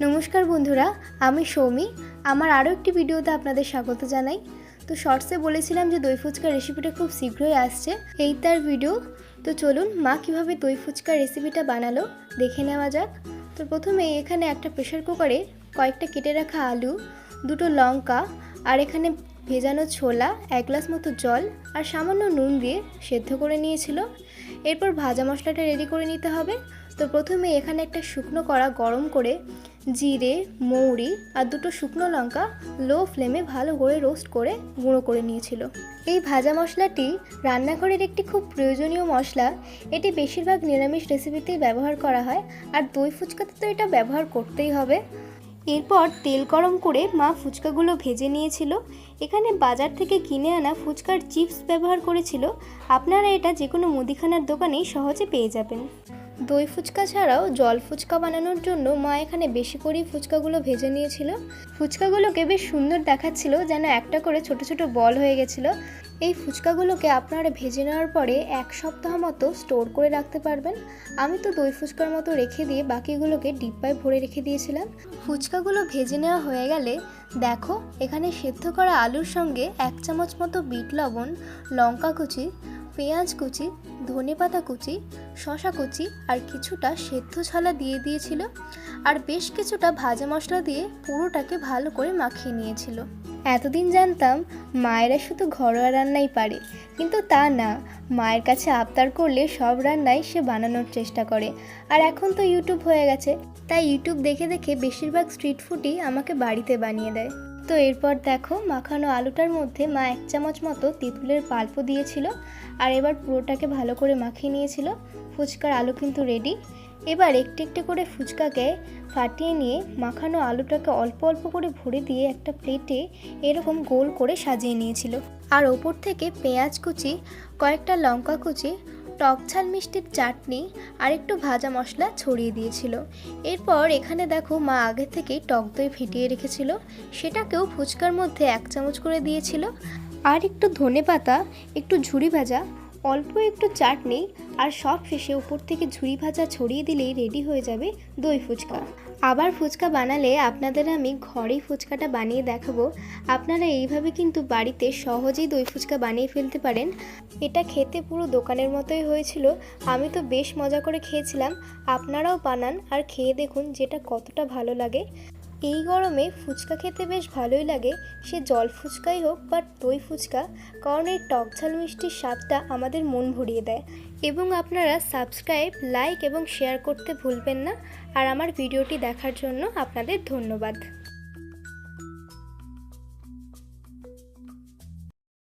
নমস্কার বন্ধুরা, আমি সৌমি। আমার আরও একটি ভিডিওতে আপনাদের স্বাগত জানাই। তো শর্টসে বলেছিলাম যে দই ফুচকার রেসিপিটা খুব শীঘ্রই আসছে, এই তার ভিডিও। তো চলুন মা কীভাবে দই ফুচকার রেসিপিটা বানালো দেখে নেওয়া যাক। তো প্রথমে এখানে একটা প্রেশার কুকারে কয়েকটা কেটে রাখা আলু, দুটো লঙ্কা আর এখানে ভেজানো ছোলা, 1 গ্লাস মতো জল আর সামান্য নুন দিয়ে সেদ্ধ করে নিয়েছিল। এরপর ভাজা মশলাটা রেডি করে নিতে হবে। তো প্রথমে এখানে একটা শুকনো কড়া গরম করে জিরে, মৌরি আর দুটো শুকনো লঙ্কা লো ফ্লেমে ভালো করে রোস্ট করে গুঁড়ো করে নিয়েছিল। এই ভাজা মশলাটি রান্নাঘরের একটি খুব প্রয়োজনীয় মশলা। এটি বেশিরভাগ নিরামিষ রেসিপিতেই ব্যবহার করা হয়, আর দই ফুচকাতে তো এটা ব্যবহার করতেই হবে। এরপর তেল গরম করে মা ফুচকাগুলো ভেজে নিয়েছিল। এখানে বাজার থেকে কিনে আনা ফুচকার চিপস ব্যবহার করেছিল। আপনারা এটা যে কোনো মুদিখানার দোকানেই সহজে পেয়ে যাবেন। দই ফুচকা ছাড়াও জল ফুচকা বানানোর জন্য মা এখানে বেশি করেই ফুচকাগুলো ভেজে নিয়েছিল। ফুচকাগুলোকে বেশ সুন্দর দেখাচ্ছিল, যেন একটা করে ছোট ছোট বল হয়ে গেছিলো। এই ফুচকাগুলোকে আপনারা ভেজে নেওয়ার পরে 1 সপ্তাহ মতো স্টোর করে রাখতে পারবেন। আমি তো দই ফুচকার মতো রেখে দিয়ে বাকিগুলোকে ডিব্বায় ভরে রেখে দিয়েছিলাম। ফুচকাগুলো ভেজে নেওয়া হয়ে গেলে দেখো এখানে সেদ্ধ করা আলুর সঙ্গে 1 চামচ মতো বিট লবণ, লঙ্কা কুচি, পেঁয়াজ কুচি, ধনেপাতা কুচি, শসা কুচি আর কিছুটা সেদ্ধ ছোলা দিয়ে দিয়েছিল। আর বেশ কিছুটা ভাজা মশলা দিয়ে পুরোটাকে ভালো করে মাখিয়ে নিয়েছিল। এতদিন জানতাম মায়েরা শুধু ঘরোয়া রান্নাই পারে, কিন্তু তা না। মায়ের কাছে আবদার করলে সব রান্নাই সে বানানোর চেষ্টা করে। আর এখন তো ইউটিউব হয়ে গেছে, তাই ইউটিউব দেখে দেখে বেশিরভাগ স্ট্রিট ফুডই আমাকে বাড়িতে বানিয়ে দেয়। তো এরপর দেখো মাখানো আলুটার মধ্যে মা 1 চামচ মতো তেঁতুলের পাল্পও দিয়েছিল, আর এবার পুরোটাকে ভালো করে মাখিয়ে নিয়েছিল। ফুচকার আলু কিন্তু রেডি। এবার একটু একটু করে ফুচকাকে ফাটিয়ে নিয়ে মাখানো আলুটাকে অল্প অল্প করে ভরে দিয়ে একটা প্লেটে এরকম গোল করে সাজিয়ে নিয়েছিল। আর ওপর থেকে পেঁয়াজ কুচি, কয়েকটা লঙ্কা কুচি, টক ঝাল মিষ্টির চাটনি আর একটু ভাজা মশলা ছড়িয়ে দিয়েছিল। এরপর এখানে দেখো মা আগে থেকেই টক দই ফেটিয়ে রেখেছিল, সেটাকেও ফুচকার মধ্যে 1 চামচ করে দিয়েছিল। আর একটু ধনেপাতা, একটু ঝুরি ভাজা, অল্প একটু চাটনি আর সব শেষে উপর থেকে ঝুরি ভাজা ছড়িয়ে দিলেই রেডি হয়ে যাবে দই ফুচকা। আবার ফুচকা বানালে আপনাদের আমি ঘরেই ফুচকাটা বানিয়ে দেখাবো। আপনারা এইভাবে কিন্তু বাড়িতে সহজেই দই ফুচকা বানিয়ে ফেলতে পারেন। এটা খেতে পুরো দোকানের মতোই হয়েছিল। আমি তো বেশ মজা করে খেয়েছিলাম। আপনারাও বানান আর খেয়ে দেখুন যেটা কতটা ভালো লাগে। এই গরমে ফুচকা খেতে বেশ ভালোই লাগে, সে জল ফুচকাই হোক বা দই ফুচকা, কারণ এই টক ঝাল মিষ্টির স্বাদটা আমাদের মন ভরিয়ে দেয়। এবং আপনারা সাবস্ক্রাইব, লাইক এবং শেয়ার করতে ভুলবেন না। আর আমার ভিডিওটি দেখার জন্য আপনাদের ধন্যবাদ।